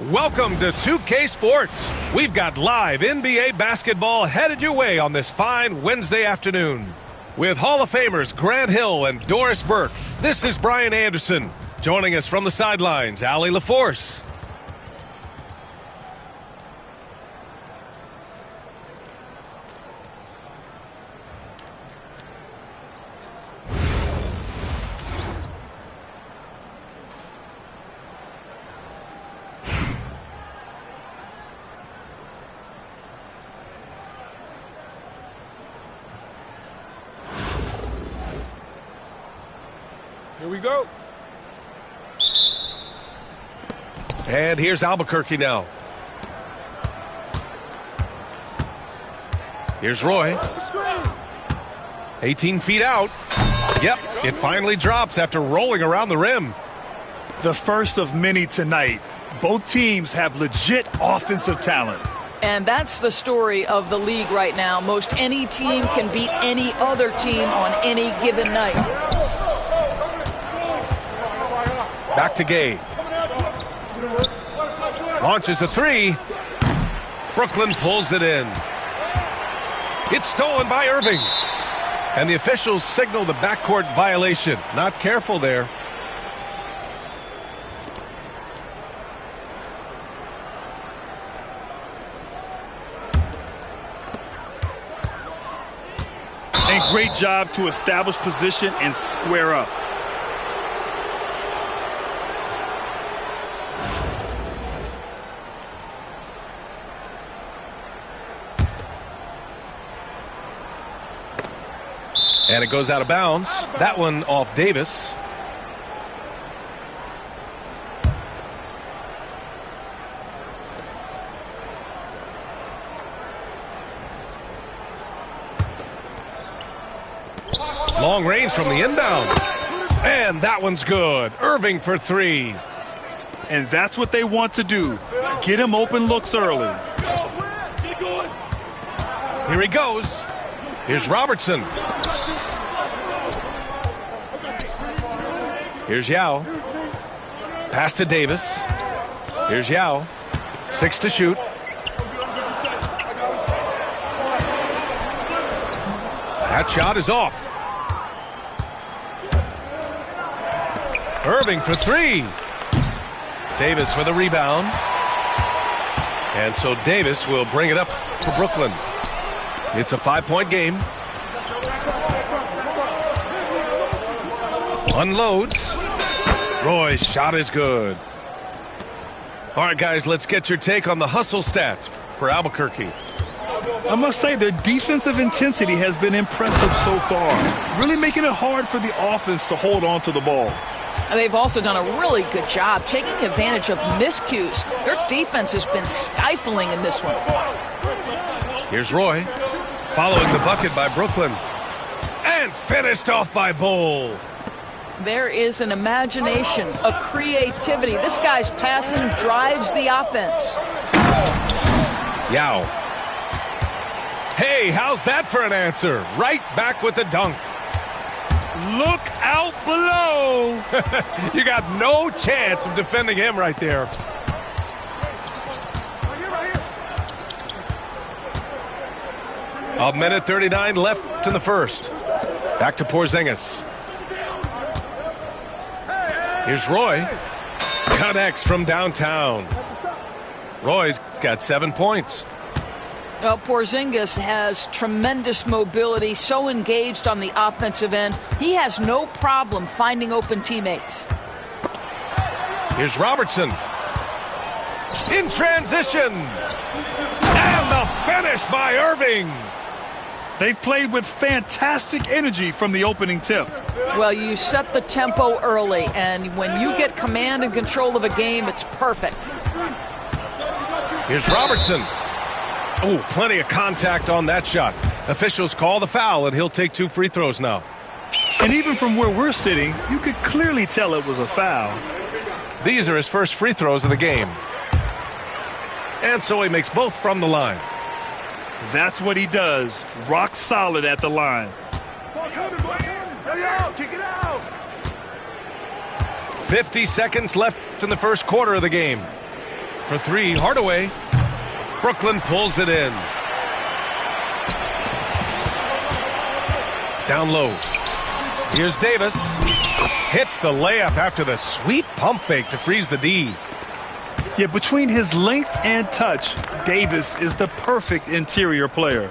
Welcome to 2K Sports. We've got live NBA basketball headed your way on this fine Wednesday afternoon. With Hall of Famers Grant Hill and Doris Burke, this is Brian Anderson. Joining us from the sidelines, Allie LaForce. Here we go. And here's Albuquerque now. Here's Roy. 18 feet out. Yep, it finally drops after rolling around the rim. The first of many tonight. Both teams have legit offensive talent. And that's the story of the league right now. Most any team can beat any other team on any given night. Back to Gay. Launches a three. Brooklyn pulls it in. It's stolen by Irving. And the officials signal the backcourt violation. Not careful there. And great job to establish position and square up. And it goes out of bounds. That one off Davis. Long range from the inbound. And that one's good. Irving for three. And that's what they want to do. Get him open looks early. Here he goes. Here's Robertson. Here's Yao. Pass to Davis. Here's Yao. 6 to shoot. That shot is off. Irving for three. Davis for the rebound. And so Davis will bring it up for Brooklyn. It's a 5-point game. Unloads. Roy's shot is good. All right, guys, let's get your take on the hustle stats for Albuquerque. I must say their defensive intensity has been impressive so far, really making it hard for the offense to hold on to the ball. And they've also done a really good job taking advantage of miscues. Their defense has been stifling in this one. Here's Roy, following the bucket by Brooklyn, and finished off by Bull. There is an imagination, a creativity. This guy's passing drives the offense. Yao. Hey, how's that for an answer? Right back with the dunk. Look out below. You got no chance of defending him right there. A minute 39 left in the first. Back to Porzingis. Here's Roy. Connects from downtown. Roy's got 7 points. Well, Porzingis has tremendous mobility, so engaged on the offensive end. He has no problem finding open teammates. Here's Robertson. In transition. And the finish by Irving. They've played with fantastic energy from the opening tip. Well, you set the tempo early, and when you get command and control of a game, it's perfect. Here's Robertson. Oh, plenty of contact on that shot. Officials call the foul, and he'll take 2 free throws now. And even from where we're sitting, you could clearly tell it was a foul. These are his first free throws of the game. And so he makes both from the line. That's what he does. Rock solid at the line. 50 seconds left in the first quarter of the game. For three, Hardaway. Brooklyn pulls it in. Down low. Here's Davis. Hits the layup after the sweet pump fake to freeze the D. Yeah, between his length and touch, Davis is the perfect interior player.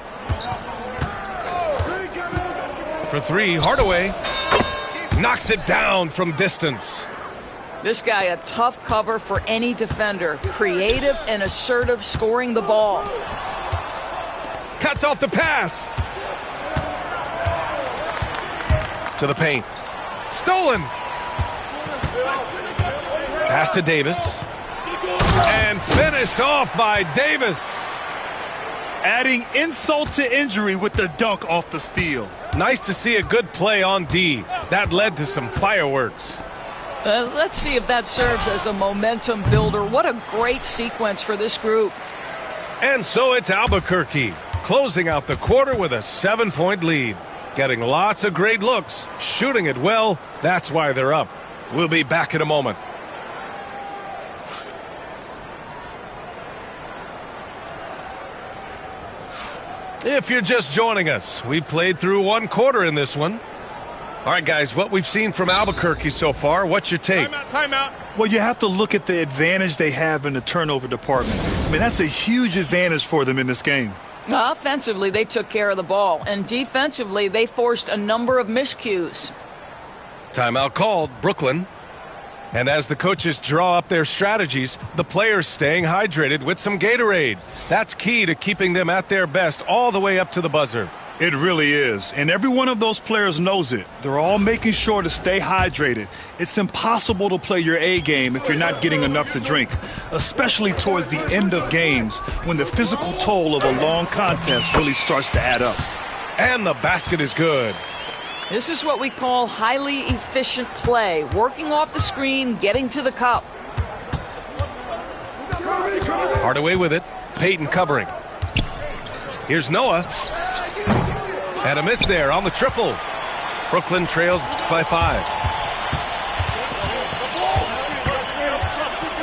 For three, Hardaway. Knocks it down from distance. This guy a tough cover for any defender. Creative and assertive scoring the ball. Cuts off the pass. To the paint. Stolen. Pass to Davis. And finished off by Davis. Adding insult to injury with the dunk off the steal. Nice to see a good play on D. That led to some fireworks. Let's see if that serves as a momentum builder. What a great sequence for this group. And so it's Albuquerque, closing out the quarter with a 7-point lead. Getting lots of great looks, shooting it well. That's why they're up. We'll be back in a moment. If you're just joining us, we played through one quarter in this one. All right, guys, what we've seen from Albuquerque so far, what's your take? Timeout. Well, you have to look at the advantage they have in the turnover department. I mean, that's a huge advantage for them in this game. Offensively, they took care of the ball, and defensively, they forced a number of miscues. Timeout called, Brooklyn. And as the coaches draw up their strategies, the players staying hydrated with some Gatorade. That's key to keeping them at their best all the way up to the buzzer. It really is. And every one of those players knows it. They're all making sure to stay hydrated. It's impossible to play your A game if you're not getting enough to drink, especially towards the end of games when the physical toll of a long contest really starts to add up. And the basket is good. This is what we call highly efficient play, working off the screen, getting to the cup. Hardaway with it. Payton covering. Here's Noah. And a miss there on the triple. Brooklyn trails by 5.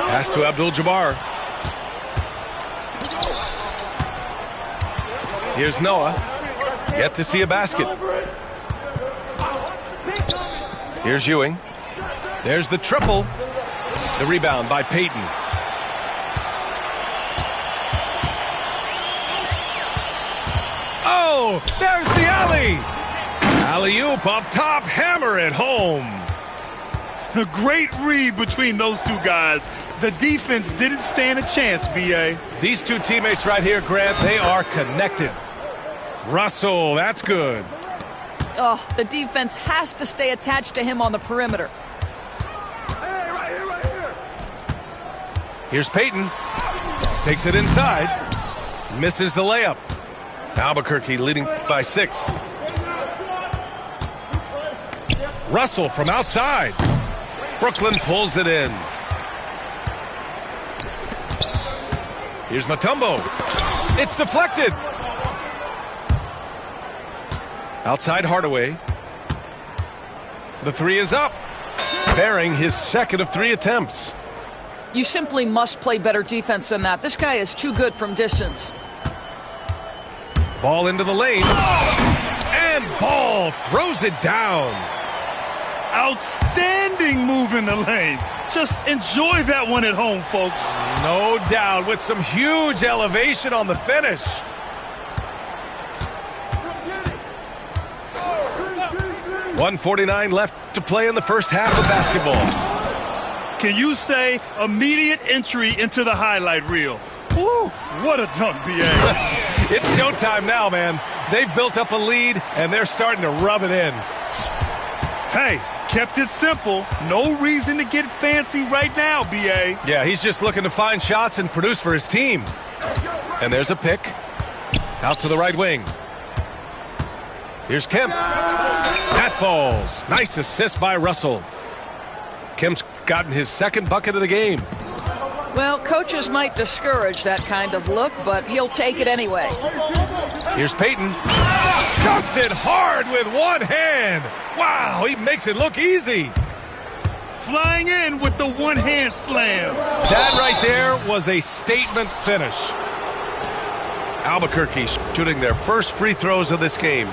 Pass to Abdul-Jabbar. Here's Noah. Yet to see a basket. Here's Ewing. There's the triple. The rebound by Payton. Oh, there's the alley. Alley-oop up top, hammer it home. A great read between those two guys. The defense didn't stand a chance, B.A. These two teammates right here, Grant, they are connected. Russell, that's good. Oh, the defense has to stay attached to him on the perimeter. Hey, right here. Here's Payton. Takes it inside. Misses the layup. Albuquerque leading by 6. Russell from outside. Brooklyn pulls it in. Here's Mutombo. It's deflected. Outside Hardaway. The three is up. Bearing his second of 3 attempts. You simply must play better defense than that. This guy is too good from distance. Ball into the lane. And Ball throws it down. Outstanding move in the lane. Just enjoy that one at home, folks. No doubt, with some huge elevation on the finish. .149 left to play in the first half of basketball. Can you say immediate entry into the highlight reel? Woo, what a dunk, B.A. It's showtime now, man. They've built up a lead, and they're starting to rub it in. Hey, kept it simple. No reason to get fancy right now, B.A. Yeah, he's just looking to find shots and produce for his team. And there's a pick. Out to the right wing. Here's Kemp. That falls. Nice assist by Russell. Kemp's gotten his second bucket of the game. Well, coaches might discourage that kind of look, but he'll take it anyway. Here's Payton. Dunks it hard with one hand. Wow, he makes it look easy. flying in with the one-hand slam. That right there was a statement finish. Albuquerque shooting their first free throws of this game.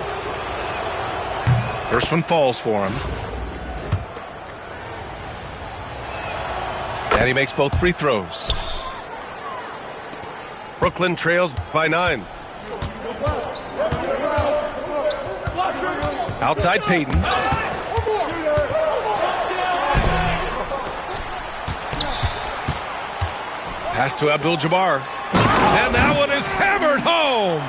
First one falls for him. And he makes both free throws. Brooklyn trails by 9. Outside Payton. Pass to Abdul-Jabbar. And that one is hammered home.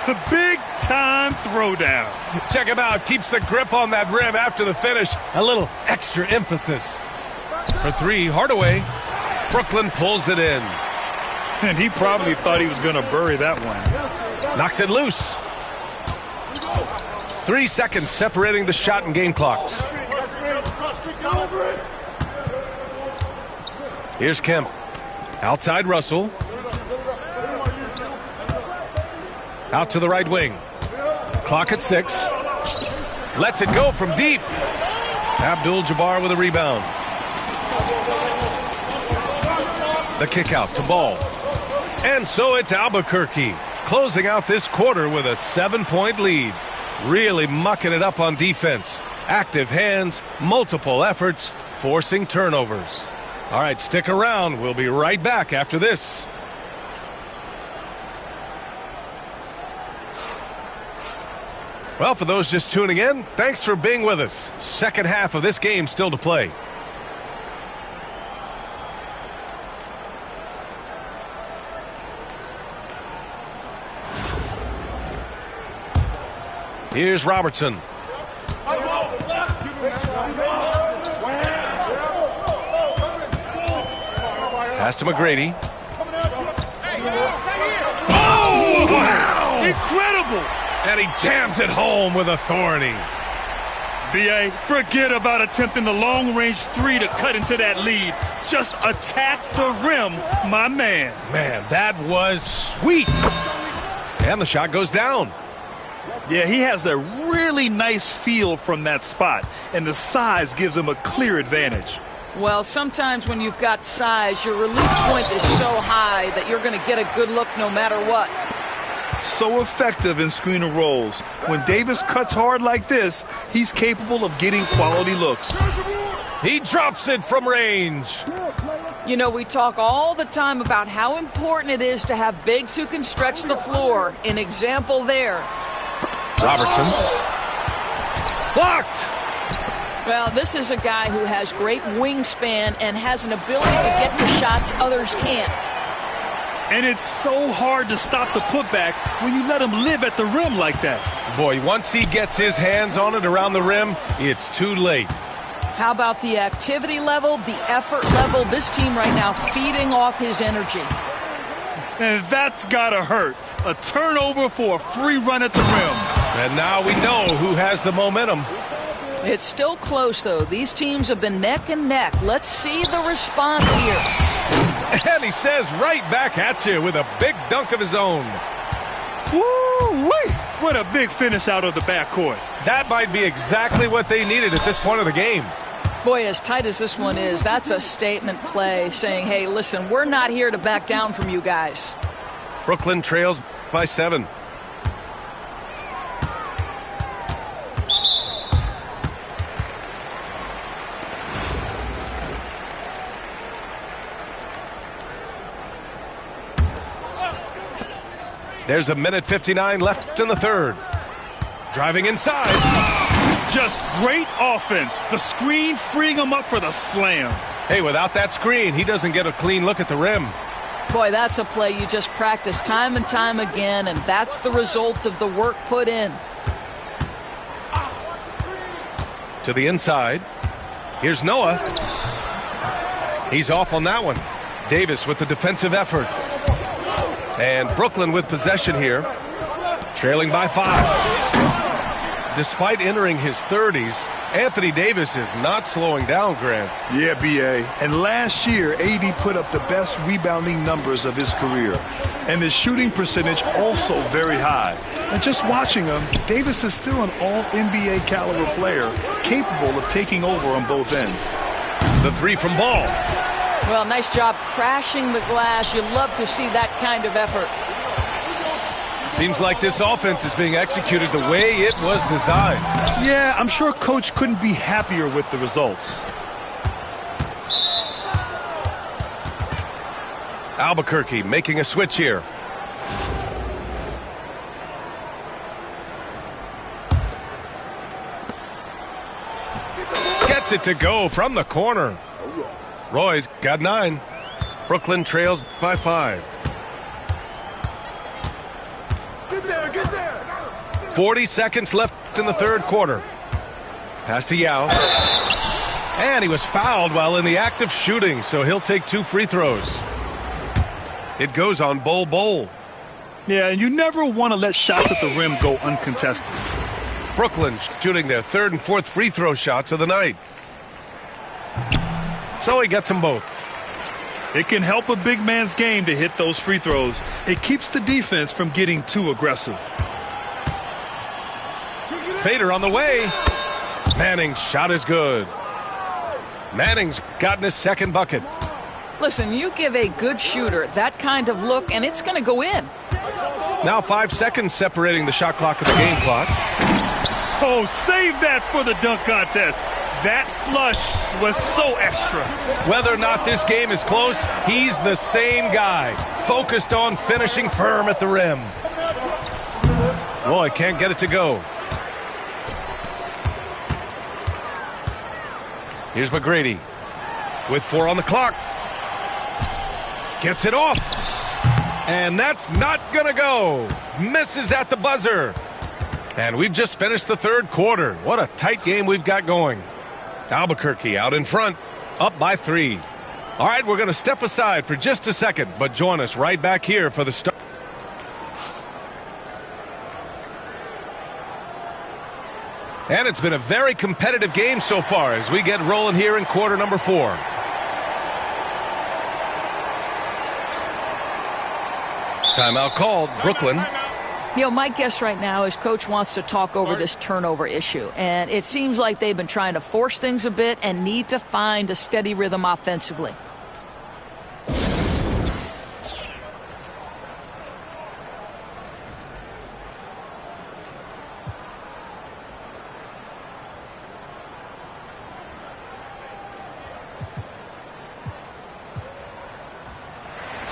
A big-time throwdown. Check him out. Keeps the grip on that rim after the finish. A little extra emphasis. For 3, Hardaway. Brooklyn pulls it in. And he probably thought he was going to bury that one. Knocks it loose. 3 seconds separating the shot and game clocks. Here's Kemp. Outside Russell. Out to the right wing. Clock at 6. Lets it go from deep. Abdul-Jabbar with a rebound. The kick out to Ball. And so it's Albuquerque closing out this quarter with a 7-point lead. Really mucking it up on defense. Active hands, multiple efforts, forcing turnovers. All right, stick around. We'll be right back after this. Well, for those just tuning in, thanks for being with us. Second half of this game still to play. Here's Robertson. Pass to McGrady. Oh, wow! Incredible! And he jams it home with authority. B.A., forget about attempting the long-range 3 to cut into that lead. Just attack the rim, my man. Man, that was sweet. And the shot goes down. Yeah, he has a really nice feel from that spot, and the size gives him a clear advantage. Well, sometimes when you've got size, your release point is so high that you're going to get a good look no matter what. So effective in screen and rolls. When Davis cuts hard like this, he's capable of getting quality looks. He drops it from range. You know, we talk all the time about how important it is to have bigs who can stretch the floor. An example there. Robertson. Blocked. Well, this is a guy who has great wingspan and has an ability to get to shots others can't. And it's so hard to stop the putback when you let him live at the rim like that. Boy, once he gets his hands on it around the rim, it's too late. How about the activity level, the effort level? This team right now feeding off his energy. And that's gotta hurt. A turnover for a free run at the rim. And now we know who has the momentum. It's still close, though. These teams have been neck and neck. Let's see the response here. And he says right back at you with a big dunk of his own. Woo-wee! What a big finish out of the backcourt. That might be exactly what they needed at this point of the game. Boy, as tight as this one is, that's a statement play saying, hey, listen, we're not here to back down from you guys. Brooklyn trails by 7. There's a minute 59 left in the third. Driving inside. Just great offense. The screen freeing him up for the slam. Hey, without that screen, he doesn't get a clean look at the rim. Boy, that's a play you just practice time and time again, and that's the result of the work put in. To the inside. Here's Noah. He's off on that one. Davis with the defensive effort. And Brooklyn with possession here, trailing by 5. Despite entering his 30s, Anthony Davis is not slowing down, Grant. Yeah, B.A. And last year, AD put up the best rebounding numbers of his career. And his shooting percentage also very high. And just watching him, Davis is still an all-NBA caliber player, capable of taking over on both ends. The three from Ball. Well, nice job crashing the glass. You love to see that kind of effort. Seems like this offense is being executed the way it was designed. Yeah, I'm sure Coach couldn't be happier with the results. Albuquerque making a switch here. Gets it to go from the corner. Roy's got 9. Brooklyn trails by 5. 40 seconds left in the third quarter. Pass to Yao. And he was fouled while in the act of shooting, so he'll take 2 free throws. It goes on Bol. Yeah, and you never want to let shots at the rim go uncontested. Brooklyn shooting their 3rd and 4th free throw shots of the night. So he gets them both. It can help a big man's game to hit those free throws. It keeps the defense from getting too aggressive. Fader on the way. Manning's shot is good. Manning's gotten his 2nd bucket. Listen, you give a good shooter that kind of look, and it's going to go in. Now 5 seconds separating the shot clock and the game clock. Oh, save that for the dunk contest. That flush was so extra. Whether or not this game is close, he's the same guy, focused on finishing firm at the rim. Roy can't get it to go. Here's McGrady with 4 on the clock. Gets it off. And that's not going to go. Misses at the buzzer. And we've just finished the third quarter. What a tight game we've got going. Albuquerque out in front, up by 3. All right, we're going to step aside for just a second, but join us right back here for the start. And it's been a very competitive game so far as we get rolling here in quarter number 4. Timeout called, Brooklyn. You know, my guess right now is Coach wants to talk over this turnover issue. And it seems like they've been trying to force things a bit and need to find a steady rhythm offensively.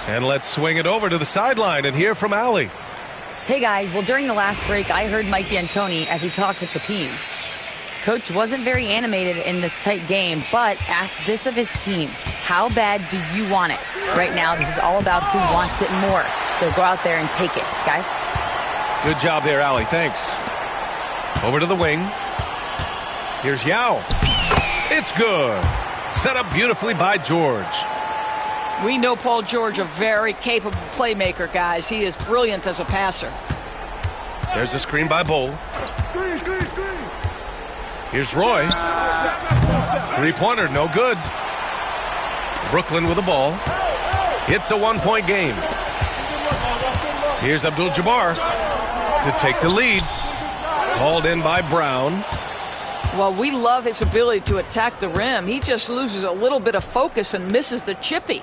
And let's swing it over to the sideline and hear from Allie. Hey guys, well during the last break I heard Mike D'Antoni as he talked with the team. Coach wasn't very animated in this tight game, but asked this of his team: how bad do you want it? Right now this is all about who wants it more, so go out there and take it, guys. Good job there, Allie, thanks. Over to the wing. Here's Yao. It's good. Set up beautifully by George. We know Paul George, a very capable playmaker, guys. He is brilliant as a passer. There's a screen by Bol. Here's Roy. 3-pointer, no good. Brooklyn with the ball. It's a 1-point game. Here's Abdul-Jabbar to take the lead. Hauled in by Brown. Well, we love his ability to attack the rim. He just loses a little bit of focus and misses the chippy.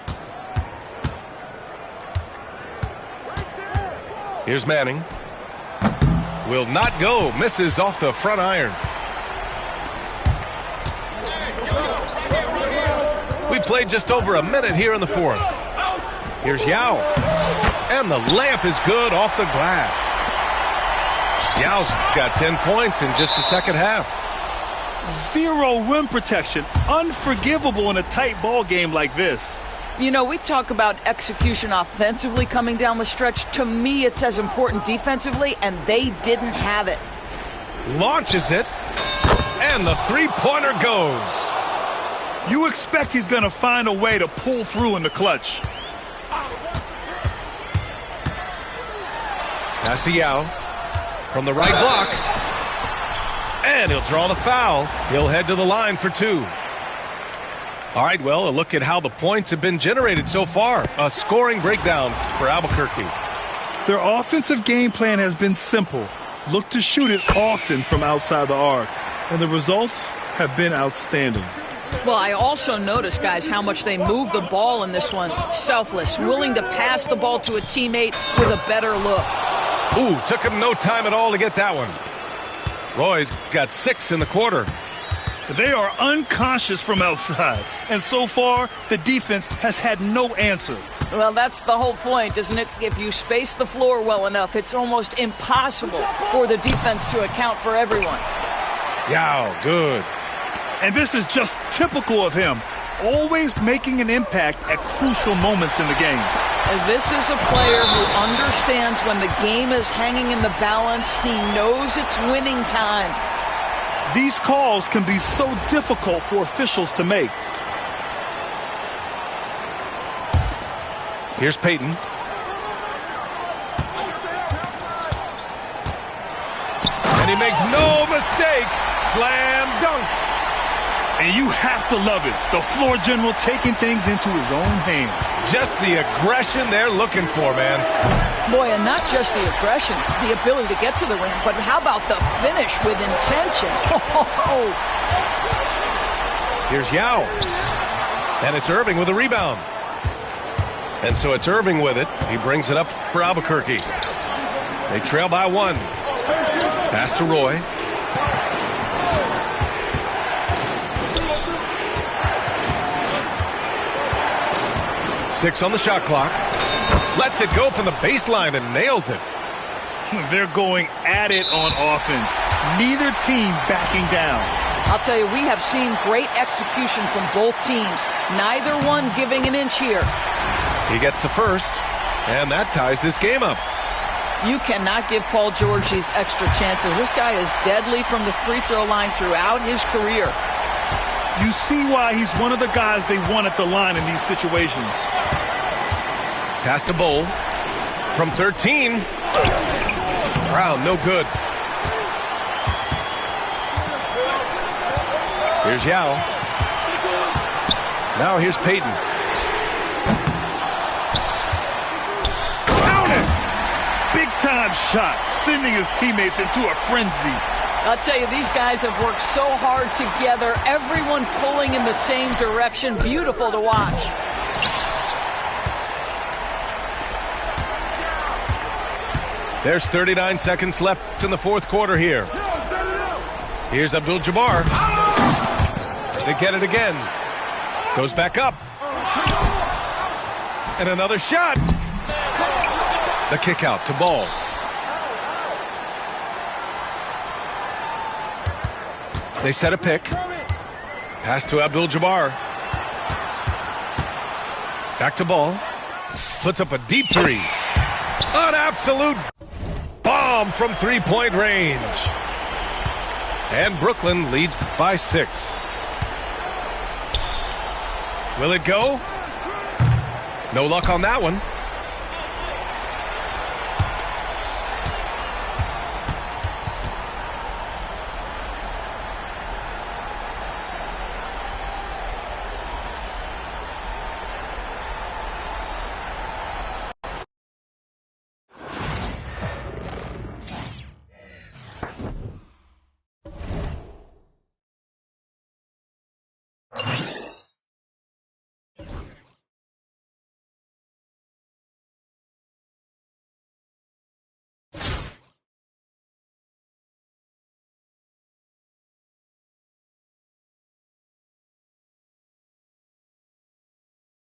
Here's Manning. Will not go. Misses off the front iron. We played just over a minute here in the fourth. Here's Yao. And the layup is good off the glass. Yao's got 10 points in just the second half. Zero rim protection. Unforgivable in a tight ball game like this. You know, we talk about execution offensively coming down the stretch. To me, it's as important defensively, and they didn't have it. Launches it, and the 3-pointer goes. You expect he's going to find a way to pull through in the clutch. Pass to Yao from the right block. And he'll draw the foul. He'll head to the line for 2. All right, well, a look at how the points have been generated so far. A scoring breakdown for Albuquerque. Their offensive game plan has been simple. Look to shoot it often from outside the arc. And the results have been outstanding. Well, I also noticed, guys, how much they move the ball in this one. Selfless, willing to pass the ball to a teammate with a better look. Ooh, took him no time at all to get that one. Roy's got 6 in the quarter. They are unconscious from outside. And so far, the defense has had no answer. Well, that's the whole point, isn't it? If you space the floor well enough, it's almost impossible for the defense to account for everyone. Yow, good. And this is just typical of him, always making an impact at crucial moments in the game. And this is a player who understands when the game is hanging in the balance. He knows it's winning time. These calls can be so difficult for officials to make. Here's Peyton. And he makes no mistake. Slam dunk. And you have to love it. The floor general taking things into his own hands. Just the aggression they're looking for, man. Boy, and not just the aggression, the ability to get to the rim, but how about the finish with intention? Oh. Here's Yao. And it's Irving with a rebound. And so it's Irving with it. He brings it up for Albuquerque. They trail by 1. Pass to Roy. Six on the shot clock. Lets it go from the baseline and nails it. They're going at it on offense. Neither team backing down. I'll tell you, we have seen great execution from both teams. Neither one giving an inch here. He gets the first, and that ties this game up. You cannot give Paul George these extra chances. This guy is deadly from the free throw line throughout his career. You see why he's one of the guys they want at the line in these situations. Pass to Bowl. From 13. Brown, no good. Here's Yao. Now here's Peyton. Count it! Big time shot, sending his teammates into a frenzy. I'll tell you, these guys have worked so hard together. Everyone pulling in the same direction. Beautiful to watch. There's 39 seconds left in the fourth quarter here. Here's Abdul-Jabbar. They get it again. Goes back up. And another shot. The kick out to Ball. They set a pick. Pass to Abdul-Jabbar. Back to Ball. Puts up a deep three. An absolute bomb from three-point range. And Brooklyn leads by 6. Will it go? No luck on that one.